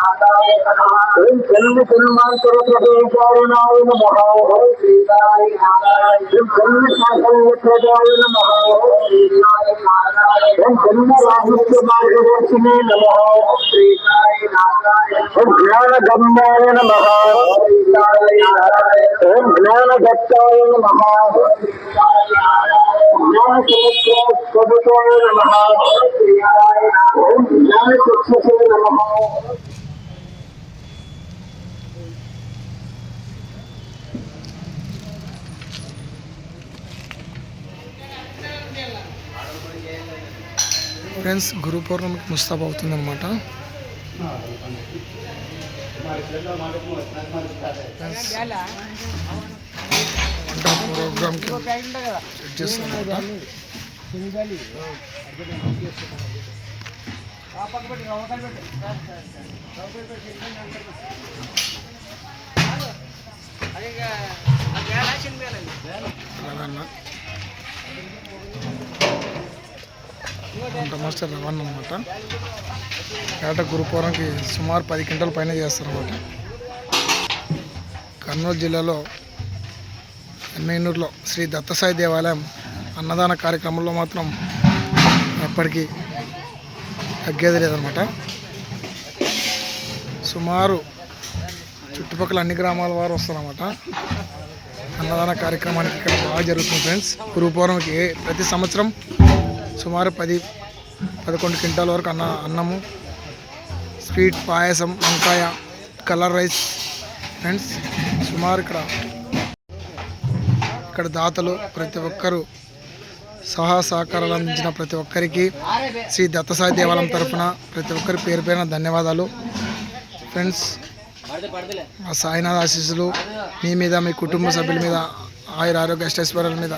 ఓం చంద్ర జన్మాంతర ప్రదేశాయ నమః. ఓం చంద్ర శాసన ప్రదాయ నమః. ఓం జన్మ రాహిత్య మార్గదర్శినే నమః. ఓం జ్ఞానగమ్యాయ నమః. ఓం జ్ఞానదత్తాయ నమః. జ్ఞానసముద్రాయ నమః. ఓం జ్ఞానచక్షుషే నమః. ఫ్రెండ్స్, గురు పౌర్ణమికి ముస్తాబ్ అవుతుందన్నమాట. వంట ప్రోగ్రామ్కి సెట్ చేస్తున్నమాట. వంట మాస్టర్ రవాణా అనమాట. ఏట గురుపౌరంకి సుమారు 10 క్వింటాల పైన చేస్తారన్నమాట. కర్నూలు జిల్లాలో ఎమ్మెనూరులో శ్రీ దత్తసాయి దేవాలయం అన్నదాన కార్యక్రమంలో మాత్రం ఎప్పటికీ తగ్గేది లేదనమాట. సుమారు చుట్టుపక్కల అన్ని గ్రామాల వారు వస్తారన్నమాట. అన్నదాన కార్యక్రమానికి ఇక్కడ బాగా జరుగుతుంది ఫ్రెండ్స్. గురుపౌరంకి ప్రతి సంవత్సరం సుమారు 10-11 క్వింటాల వరకు అన్నము, స్వీట్, పాయసం, వంకాయ, కలర్ రైస్ ఫ్రెండ్స్. సుమారు ఇక్కడ దాతలు ప్రతి ఒక్కరూ సహకారాలు అందించిన ప్రతి ఒక్కరికి శ్రీ దత్తసాయి దేవాలయం తరఫున ప్రతి ఒక్కరి పేరు పేరున ధన్యవాదాలు ఫ్రెండ్స్. ఆ సాయినాథ్ ఆశీస్సులు మీ మీద, మీ కుటుంబ సభ్యుల మీద, ఆయుర ఆరోగ్య అష్టైశ్వర్యాల మీద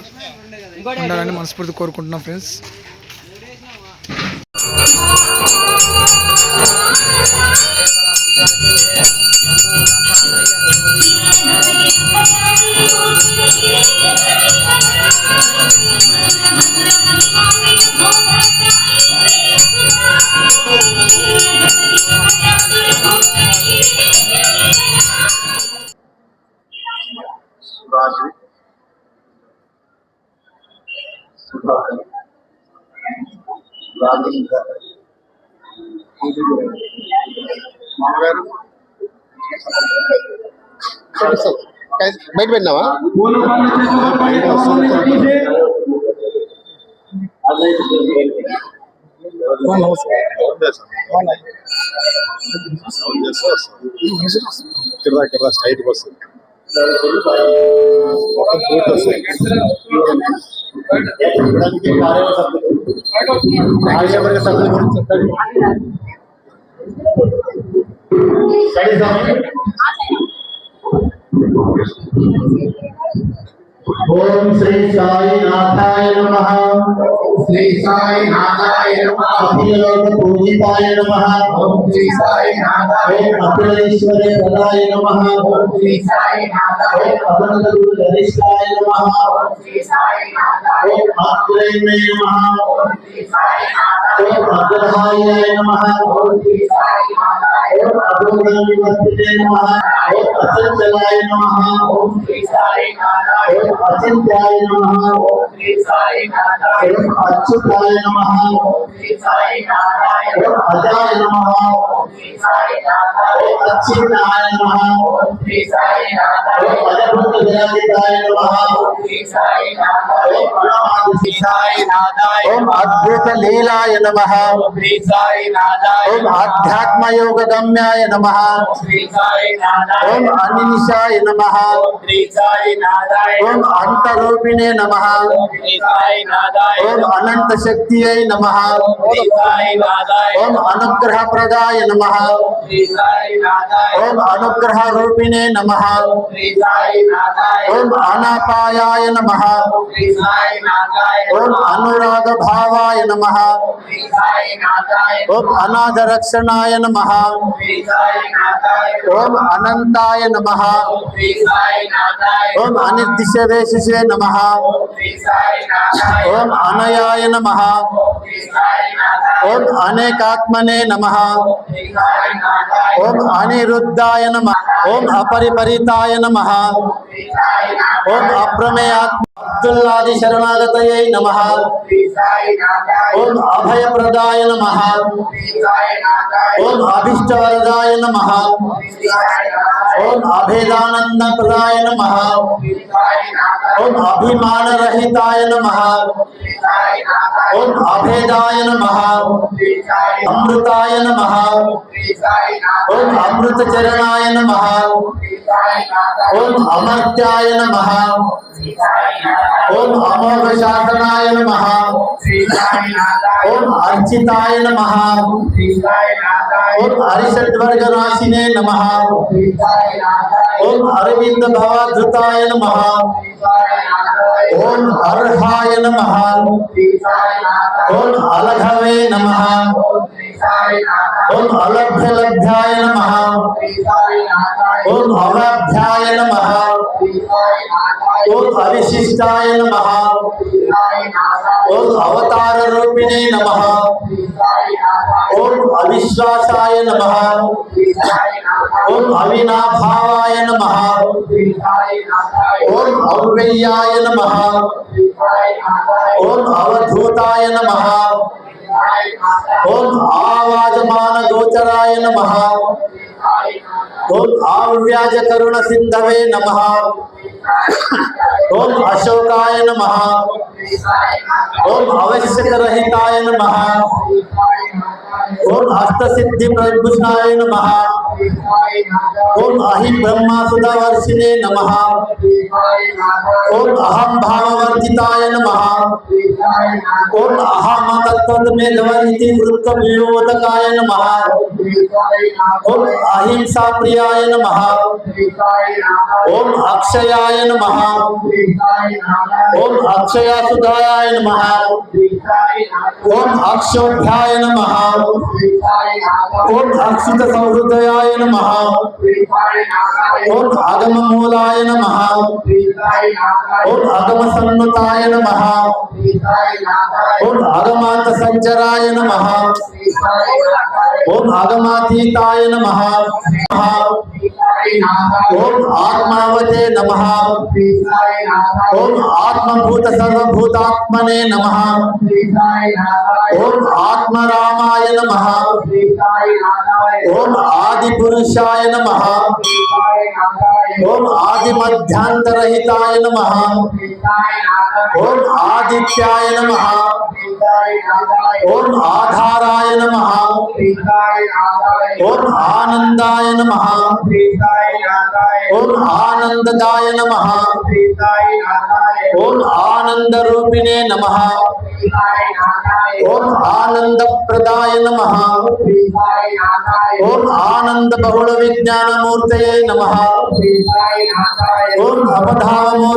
ఉండాలని మనస్ఫూర్తి కోరుకుంటున్నాం ఫ్రెండ్స్. బయట పెట్టినావా? స్ట్రైట్ వస్తుంది. ఓం శ్రీ సాయినాథాయ నమః. శ్రీ సాయినాథాయ నమః. అఖిలలోక పూజితాయ నమః. ఓం శ్రీ సాయినాథాయ నమః. అఖిలేశ్వరే ప్రదాయ నమః. ఓం శ్రీ సాయినాథాయ నమః. అనంత గురు గరిష్ఠాయ నమః. ఓం శ్రీ సాయినాథాయ నమః. ఆత్రేయమే నమః. ఓం శ్రీ సాయినాథాయ నమః. అగ్రహాయ నమః. ఓం శ్రీ సాయినాథాయ నమః. అభోగనివర్తితే నమః. ఓం అచంచలాయ నమః. ఓం శ్రీ సాయినాథాయ నమః. అచింత్యాయ నమః. ఓం శ్రీ సాయినాథాయ నమః. అచ్యుతాయ నమః. ఓం శ్రీ సాయినాథాయ నమః. అజాయ నమః. ఓం శ్రీ సాయినాథాయ నమః. అచ్యుతాయ నమః. ఓం శ్రీ సాయినాథాయ నమః. అజభూత విరాజితాయ నమః. ఓం శ్రీ సాయినాథాయ నమః. శ్రీ సాయినాథాయ ఓం అద్భుత లీలాయ నమః. ఓం శ్రీ సాయినాథాయ ఓం ఆధ్యాత్మ యోగ గమ్యాయ నమః. శ్రీ సాయినాథాయ ఓం అనినిశాయ నమః. ఓం శ్రీ సాయినాథాయ ఓం అంతరూపిణే నమః. ఓం శ్రీ సాయినాథాయ ఓం అనంత శక్తియై నమః. ఓం శ్రీ సాయినాథాయ ఓం అనుగ్రహ ప్రదాయ నమః. ఓం శ్రీ సాయినాథాయ ఓం అనుగ్రహ రూపిణే నమః. ఓం శ్రీ సాయినాథాయ ఓం అనాపాయాయ నమః. ఓం శ్రీ సాయినాథాయ ఓం అనురాగ భావాయ నమః. ఓం శ్రీ సాయినాథాయ ఓం అనాథ రక్షణాయ నమః. ఓం శ్రీ సాయినాథాయ ఓం అనంతాయ నమః. ఓం శ్రీ సాయినాథాయ ఓం అనిర్దిశ వేశిషే నమః. ఓం శ్రీ ओम अनयाय नमः ओम अनेकात्मने नमः ओम अनिरुद्धाय नमः ओम अपरिपरिताय नमः ओम अप्रमेयात्म अब्दुल्लादि शरणागतये नमः ओम अभयप्रदाय नमः ओम अभीष्टवरदाय नमः ओम अभेदानंदप्रदाय नमः ओम अभिमानरहिताय नमः ओम अभेदाय नमः अमृताय नमः ओम अमृतचरणाय नमः ओम अमर्त्याय नमः ओम अमोघशासनाय नमः ओम अर्चिताय नमः ओम हरिषड्वर्गनाशिने नमः ओम अरविंद भवाधृताय नमः ओम अर्हाय नमः ओम अलघवे नमः ओम अलभ्यलभ्याय नमः ओम अवाभ्याय नमः ओम अविशिष्टाय नमः ओम अवतार रूपिणे नमः ओम अविश्वासाय नमः ओम अविनाभावाय नमः ओम अव्ययाय नमः ओम अवधूताय नमः ओम आवाजमान गोचराय नमः ओम आव्याज करुण सिंधवे नमः ओम अशोकाय नमः ओम आवश्यकरहिताय नमः ओम हस्तसिद्धि प्रभूषणाय नमः ओम अहि ब्रह्मा सुधावर्षिणे नमः ओम अहम भाववर्जिताय नमः ओम अहम तत्त्वमेधवर्ति वृत्तविनोदकाय नमः ओम अहिंसा प्रियाय नमः ओम अक्षयाय नमः ओम अक्षयासुधाय नमः ओम अक्षोभ्याय नमः ओम अक्षित सौहृदयाय नमः ओम आगम मूलाय नमः ओम आगम सन्नुताय नमः ओम आगमांत संचराय नमः ओम आगमातीताय नमः ओम आत्मावते नमः ओम आत्मभूत सर्वभूतात्मने नमः ओम आत्मरामाय नमः ओम आदिपुरुषाय नमः ओम आदिमध्यांतरहिताय नमः ओम आदित्याय नमः ओम आधाराय नमः ओम आनंदाय नमः ओम आनंददाय नमः ओम आनंद रूपिणे नमः ओम आनंद प्रदाय नमः ओम आनंद बहुल विज्ञान मूर्तये नमः ओम अपधावमो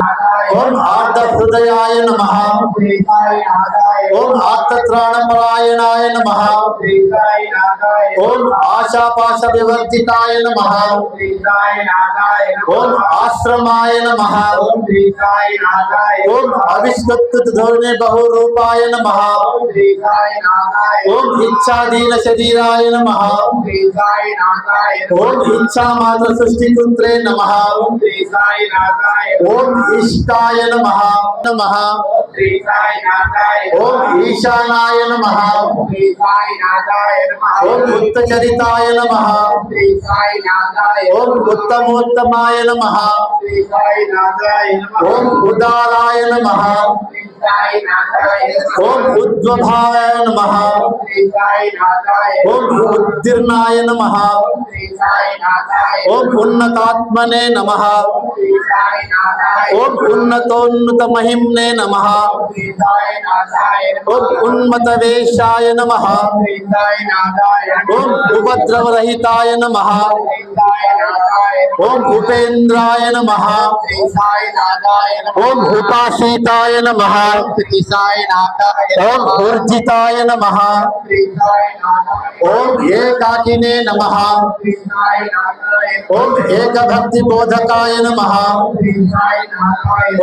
ओम आर्ध हृदयाय नमः ओम आत्मत्राणपरायणाय नमः ओम आशापाश विवर्जिताय नमः ओम आश्रमाय नमः ओम अविष्कृत धोरणे बहुरूपाय नमः ओम इच्छाधीन शरीराय नमः ओम इच्छा मात्र सृष्टिपुत्रे नमः ओम इष्टाय नमः नमः ओम ईशानाय नमः ओम उत्तचरिताय नमः ओम उत्तमोत्तमाय नमः ओम उदाराय नमः ओम उद्वभावाय नमः ओम उद्दीर्णाय नमः ओम उन्नतात्मने नमः ओम उन्नतोन्नत महिम्ने नमः ओम उन्मतवेशाय नमः ओम उपद्रवरहिताय नमः ఓం ఉపేంద్రాయ నమః ఓం ఉపాసీతాయ నమః ఓం ఊర్జితాయ నమః ఓం ఏకాకినే నమః ఓం ఏకభక్తి బోధకాయ నమః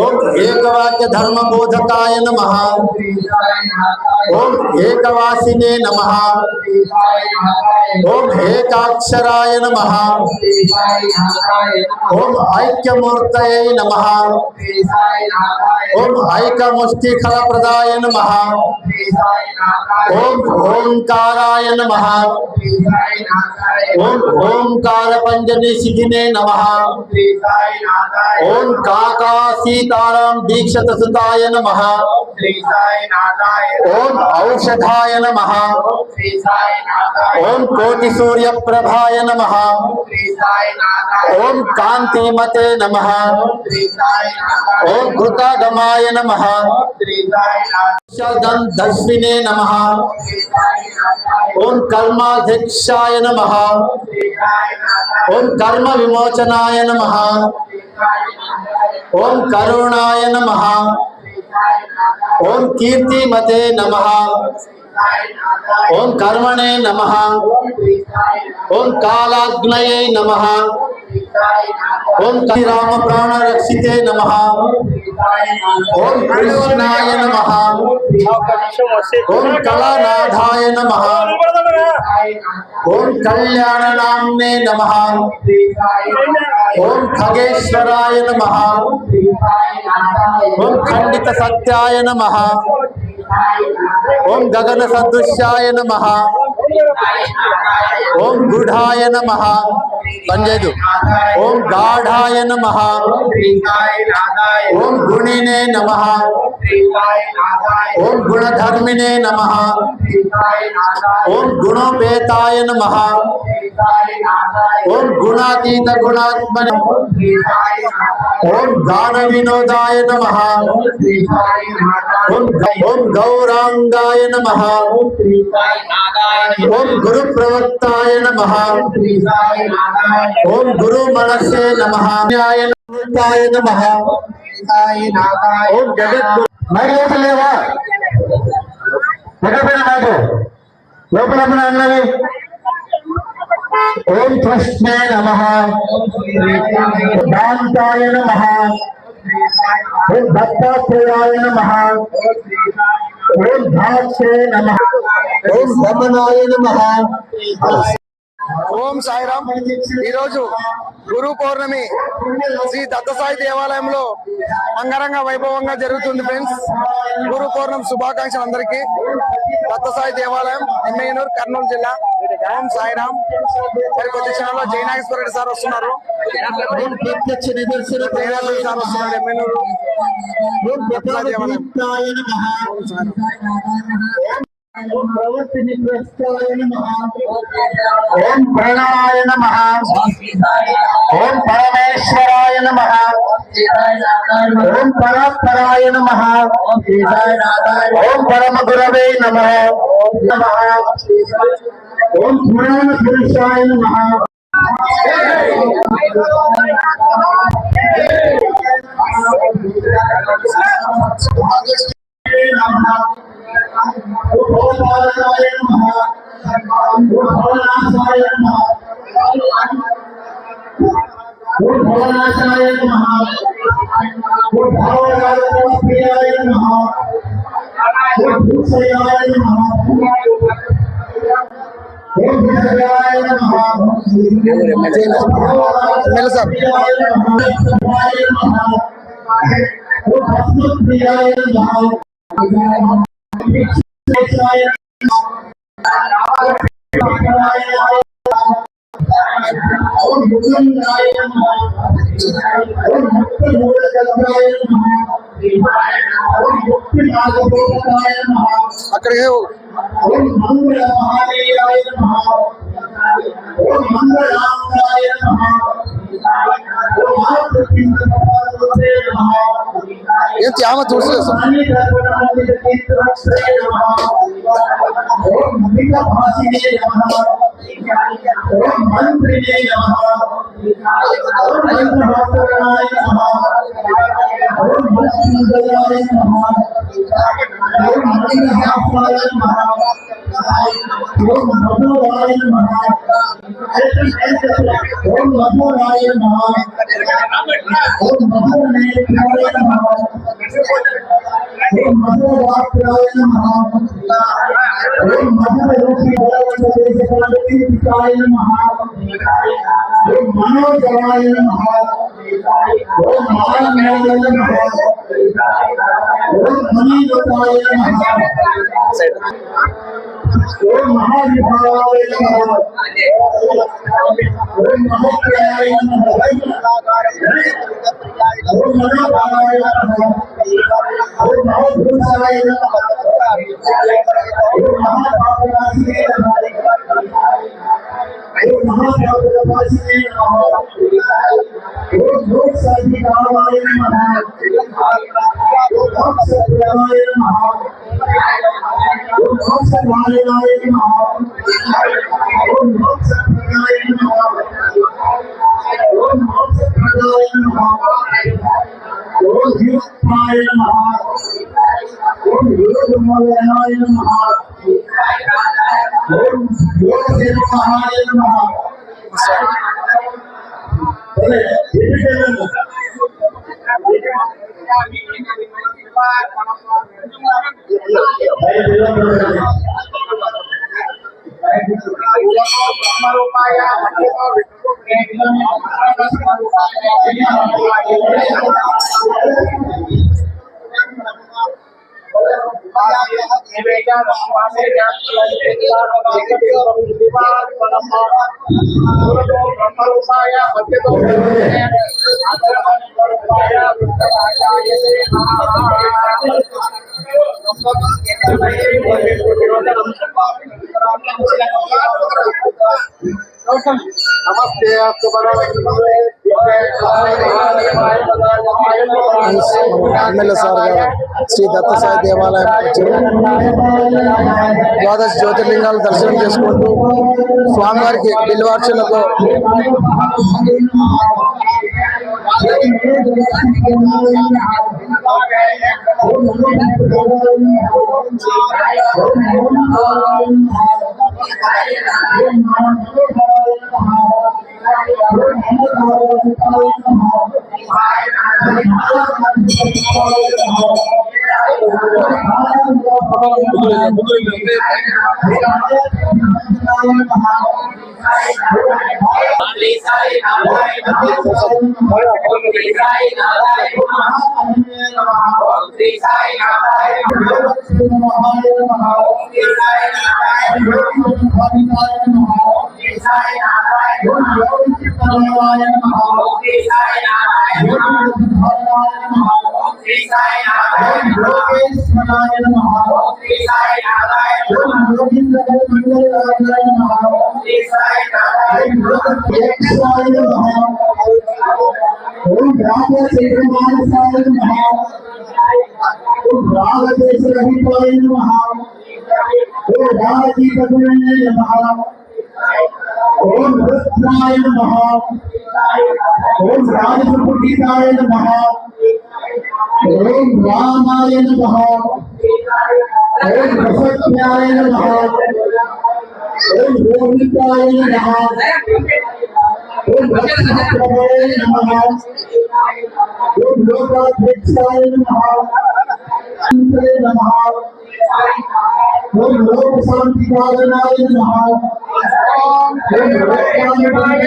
ఓం ఏకవాక్య ధర్మ బోధకాయ నమః ఓం ఏకవాసినే నమః ఓం ఏకాక్షరాయ నమః ఓం ఐక్యమూర్తయే నమః ఓం ఐకముష్టిఫల ప్రదాయ నమః ఓం ఓంకారాయ నమః ఓం ఓంకార పంజని సిద్ధినే నమః ఓం కాకా సీతారాం దీక్షత సుతాయ నమః ఓం ఔషధాయ నమః ఓం కోటి సూర్య ప్రభాయ నమః ఓం కాంతిమతే నమః ఓం కృతాగమాయ నమః దర్శినే నమః ఓం కర్మాధ్యక్షాయ నమః ఓం కర్మ విమోచనాయ నమః ఓం కరుణాయ నమః ఓం కీర్తిమతే నమః ఓం కర్మణే నమః ఓం కాలాగ్నయే నమః ఓం రామ ప్రాణ రక్షితే నమః ఓం కృష్ణాయ నమః ఓం కళానాథాయ నమః ఓం కళ్యాణనామ్నే నమః ఓం ఖగేశ్వరాయ నమః ఓం ఖండిత సత్యాయ నమః ఓం గగన సదృశ్యాయ నమః ఓం గుఢాయ నమః పంజేదు ఓం గాఢాయ నమః ఓం గుణినే నమః ఓం గుణధర్మినే నమః ఓం గుణోపేతాయ నమః ఓం గుణాతీత గుణాత్మనే ఓం గాన వినోదాయ నమః ఓం గౌరాంగాయ నమః ఓం గురు ప్రవక్తాయ నమః ఓం గురు మనస్సే నమః న్యాయ నమః ఓం జగద్గురు మరి లేవా ఎక్కడ నాకు లోపల అన్నవి ఓం కృష్ణే నమః శాంతాయ నమః ఓం దత్తాత్రేయాయ నమః ఓం ధాత్రే నమః ఓం రమణాయ నమః ఓం సాయిరామ్. ఈరోజు గురు పౌర్ణమి శ్రీ దత్తసాయి దేవాలయంలో అంగరంగ వైభవంగా జరుగుతుంది ఫ్రెండ్స్. గురు పౌర్ణమి శుభాకాంక్షలు అందరికీ. దత్తసాయి దేవాలయం, ఎమ్మెగనూరు, కర్నూలు జిల్లా. ఓం సాయిరామ్. మరి కొద్ది క్షణంలో జయనాగేశ్వర రెడ్డి సార్ వస్తున్నారు. ప్రత్యక్ష నిదర్శన జయనాగేశ్వర సార్ వస్తున్నారు ఎమ్మెగనూరు దత్తసాయి దేవాలయం. ఓం సాయిరామ్. ప్రవర్తిని ప్రస్థాయ నమః ఓం ప్రణవాయ నమః ఓం పరమేశ్వరాయ నమః ఓం పరాత్పరాయ నమః ఓం పరమ గురవే నమః ఓం పురాణ పురుషాయ నమః భగవానాయ నమః భగవానాయ నమః భగవానాయ నమః భగవానాయ నమః భూషయాయ నమః ఓం భగవానాయ నమః ఎమ్మెల్యే సార్ ఓం భస్మప్రియాయ నమః అక్కడికే ఏం త్యామ చూసి अमृत भाषिणे नमः ओम मंत्रिणे नमः ओम मंत्रभास्कराय नमः ओम मंत्रमंगलाय नमः ओम मंत्रहासाय नमः ओम मधुराय नमः ओम मधुराय नमः ओम मधुनेत्राय नमः ओम मधुवाक्याय नमः ओम मधुरूपिकाय नमः ओम मनोजवाय नमः ओम महाज्ञाय नमः ओम मनीवताय नमः ओम महाविभावाय नमः ओम महाप्रियाय नमः ओम मनोभावाय नमः ओम महाभूषाय नमः ओम महापापनाशिने नमः ओम महापापनाशिने नमः ओम मोक्षाधिकाराय नमः ओम मोक्षप्रियाय नमः ओम मोक्षनारायणाय नमः ओम मोक्षप्रदाय नमः ओम मोक्षप्रदाय नमः ओम युक्ताय नमः ओम योगमलयाय नमः ओम योगसेवाय नमः नमस्ते ఎమ్మెల్యే సార్ గారు శ్రీ దత్తసాయి దేవాలయం ద్వాదశ జ్యోతిర్లింగాలు దర్శనం చేసుకుంటూ స్వామివారికి బిల్వార్చనతో ओम रुद्राय नमः ओम राजपुटीताय नमः ओम रामाय नमः ओम प्रसन्नाय नमः ओम रोहिताय नमः ओम भक्तप्रभवे नमः ओम लोकाध्यक्षाय नमः नमः ओम लोक शांति पालनाय नमः ओम लोकाय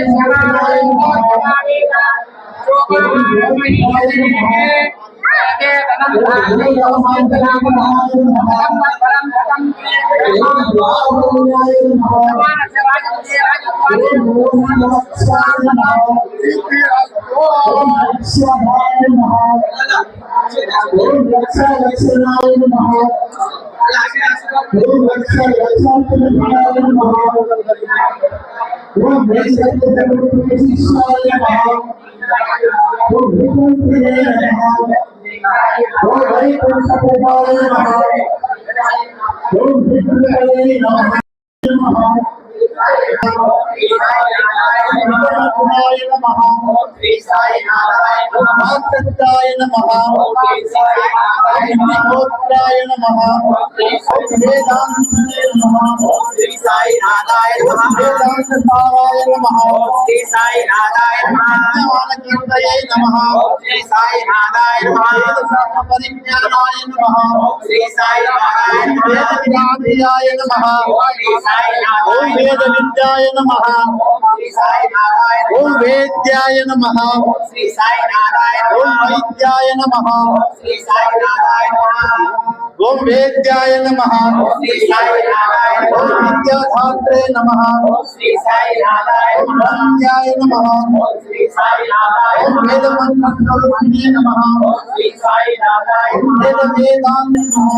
ఓం వేద విద్యాయ నమః ఓం వేద్యాయ నమః ఓం వైద్యాయ నమః ఓం వేద్యాయ నమః ఓం విద్యాధాత్రే నమః ఓం వంద్యాయ నమః ఓం వేద మంత్రస్వరూపిణే నమః ఓం వేద వేదాంత నమః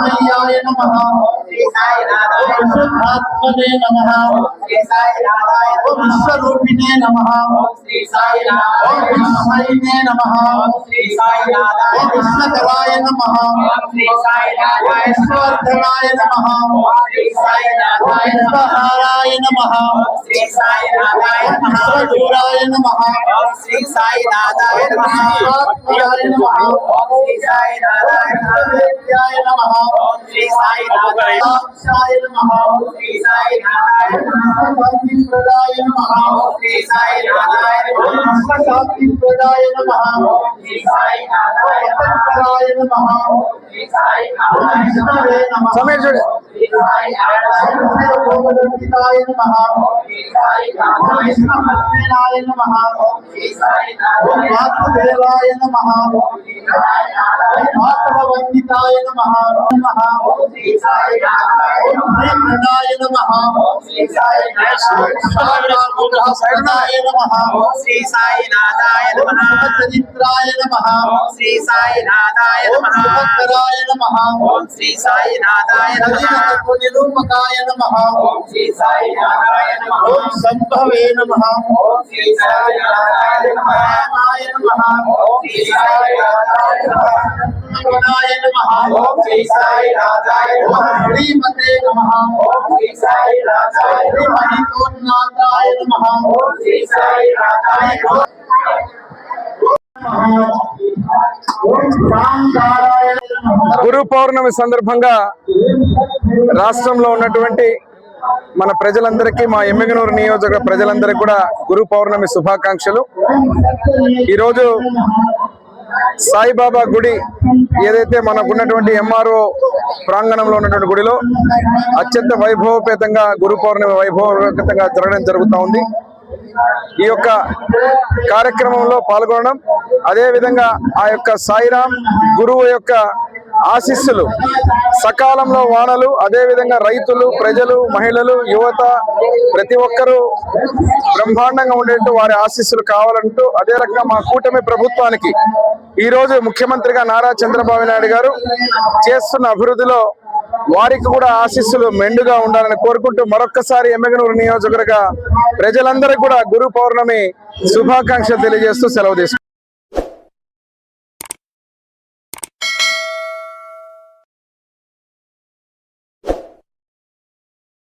వామనాయ నమః ఆత్మనే నమః ఓం విశ్వరూపిణే నమః ఓం విశ్వైనే నమః ఓం విశ్వకరాయ నమః ఓం విశ్వర్ధనాయ నమః ఓం విశ్వహారాయ నమః ఓం విశ్వచూరాయ నమః ఓం విశ్వాత్మయాయ నమః ఓం విశ్వవేద్యాయ నమః ఓం విశ్వాక్షాయ నమః ఓం విశ్వశాంతిప్రదాయ నమః ఓం విశ్వశాంతిప్రదాయ నమః ఓం విశ్వశంకరాయ నమః ఓం విష్ణవే నమః సమీర్ చూడు విష్ణుభోగదంతితాయ నమః ఓం విష్ణుభక్తినాయ నమః ఓం వాసుదేవాయ నమః ఓం మాధవవందితాయ నమః ఓం శ్రీకృష్ణాయ నమః ఓం శరణాయ నమః ఓం చరిత్రాయ నమః ఓం శుభకరాయ నమః ఓం నిరూపకాయ నమః ఓం సంభవే నమః ఓం రామాయ నమః ఓం గుణాయ నమః ఓం శ్రీమతే నమః ఓం శ్రీమహితోన్నాథాయ నమః ఓం శాంతారాయ నమః గురు పౌర్ణమి సందర్భంగా రాష్ట్రంలో ఉన్నటువంటి మన ప్రజలందరికీ, మా ఎమ్మిగనూరు నియోజక ప్రజలందరికీ కూడా గురు పౌర్ణమి శుభాకాంక్షలు. ఈరోజు సాయిబాబా గుడి ఏదైతే మనకున్నటువంటి ఎంఆర్ఓ ప్రాంగణంలో ఉన్నటువంటి గుడిలో అత్యంత వైభవపేతంగా గురు పౌర్ణమి వైభవపేతంగా జరగడం జరుగుతూ ఉంది. ఈ యొక్క కార్యక్రమంలో పాల్గొనడం, అదేవిధంగా ఆ యొక్క సాయిరాం గురువు యొక్క ఆశీస్సులు, సకాలంలో వానలు, అదేవిధంగా రైతులు, ప్రజలు, మహిళలు, యువత ప్రతి ఒక్కరూ బ్రహ్మాండంగా ఉండేట్టు వారి ఆశీస్సులు కావాలంటూ, అదే రకంగా మా కూటమి ప్రభుత్వానికి ఈరోజు ముఖ్యమంత్రిగా నారా చంద్రబాబు నాయుడు గారు చేస్తున్న అభివృద్ధిలో వారికి కూడా ఆశీస్సులు మెండుగా ఉండాలని కోరుకుంటూ మరొక్కసారి ఎమ్మిగనూరు నియోజకవర్గ ప్రజలందరికీ కూడా గురు పౌర్ణమి శుభాకాంక్షలు తెలియజేస్తూ సెలవు తీసుకుంటాం.